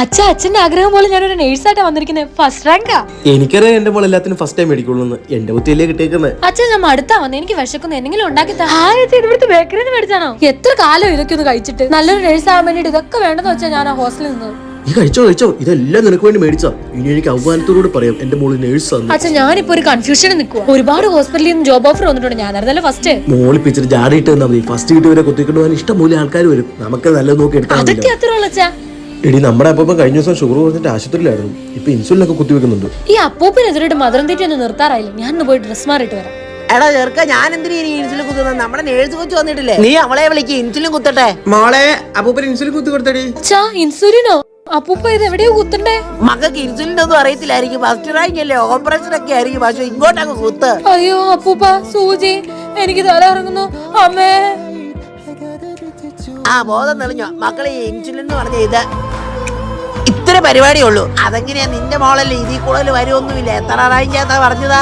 അച്ഛന്റെ ആഗ്രഹം പോലെ ഞാനൊരു നേഴ്സായിട്ടാ വന്നിരിക്കുന്നത്. ഫസ്റ്റ് റാങ്കാ. എനിക്കറിയാം എന്റെ മോൾ എല്ലാത്തിനും ഫസ്റ്റ് ടൈം മേടിക്കുള്ളൂ. എന്റെ കുത്തിയല്ലേ കിട്ടിയേക്കുന്നത്. അച്ഛൻ ഞാൻ അടുത്താ വന്ന്. എനിക്ക് വിശക്കുന്നു, എന്തെങ്കിലും ഉണ്ടാക്കി ഇവിടുത്തെ ബേക്കറിന്ന് മേടിച്ചാണോ? എത്ര കാലം ഇതൊക്കെ ഒന്ന് കഴിച്ചിട്ട്. നല്ലൊരു നേഴ്സ് ആവാൻ വേണ്ടിട്ട് ഇതൊക്കെ വേണ്ടെന്ന് വെച്ചാൽ ഞാൻ ആ ഹോസ്റ്റലിൽ നിന്ന്. നീ കഴിച്ചോ, ഇതെല്ലാം നിനക്ക് വേണ്ടി മേടിച്ചാ. ഇനി എനിക്ക് അവമാനത്തോട് പറയാം എന്റെ മോള് നേഴ്സ് ആണ്. അച്ഛൻ ഞാനിപ്പോ ഒരു കൺഫ്യൂഷനിൽ നിൽക്കുക. ഒരുപാട് ഹോസ്പിറ്റലിൽ നിന്ന് ജോബ് ഓഫർ വന്നിട്ടുണ്ട്. ഞാനായിരുന്നല്ലോ ഫസ്റ്റ്. മോളി പിച്ചിട്ട് ജാടിയിട്ട് തന്നാ മതി. ഫസ്റ്റ് കിട്ടി വരെ കുത്തിക്കൊണ്ട് പോകാൻ ഇഷ്ടം പോലെ ആൾക്കാർ വരും. നമുക്ക് നല്ലത് നോക്കി എടുക്കാൻ. അതൊക്കെ അത്ര ഉള്ളു അച്ഛാ. എടി നമ്മുടെ അപ്പം കഴിഞ്ഞ ദിവസം ഷുഗർ കുറഞ്ഞിട്ട് ആശുപത്രിയിലായിരുന്നു. ഇപ്പൊ ഇൻസുലിനൊക്കെ കുത്തിവെക്കുന്നുണ്ട്. ഈ അപ്പൂപ്പിനെതിരായിട്ട് മധുരം തെറ്റി ഒന്ന് നിർത്താറായില്ല. ഞാൻ പോയി ഡ്രസ് മാറിയിട്ട് വരാം. എടാ ചെറുക്ക, ഞാൻ എന്തിനാ ഇൻസുലിൻ കുത്തുന്നത്? നമ്മുടെ നേഴ്സ് കൊച്ചു വന്നിട്ടില്ലേ? നീ അവളെ വിളിക്ക്, ഇൻസുലിൻ കുത്തട്ടെ. മോളെ അപ്പൂപ്പൻ ഇൻസുലിൻ കുത്തി കൊടുത്തടി. അച്ഛാ ഇൻസുലിനോ? അപ്പൂപ്പ ഇത് എവിടെയോ കുത്തണ്ടേ? മക്കൾക്ക് ഇൻസുലിൻ ഒന്നും അറിയത്തില്ലായിരിക്കും. ഫസ്റ്റ് റാങ്ക് അല്ലേ, ഓപ്പറേഷൻ ഒക്കെ ആയിരിക്കും. പക്ഷെ ഇങ്ങോട്ടങ്ങ് കുത്ത്. അയ്യോ അപ്പൂപ്പ, സൂചി, എനിക്ക് തല ഇറങ്ങുന്നു അമ്മേ. ആ ബോധം തെളിഞ്ഞോ മക്കളെ? ഈ ഇൻസുലിൻ എന്ന് പറഞ്ഞ ഇത് ഇത്ര പരിപാടിയുള്ളൂ. അതെങ്ങനെയാ? നിന്റെ മോളല്ലേ, ഇതിൽ കൂടുതൽ വരുമൊന്നുമില്ല. എത്ര റാങ്ക് പറഞ്ഞതാ?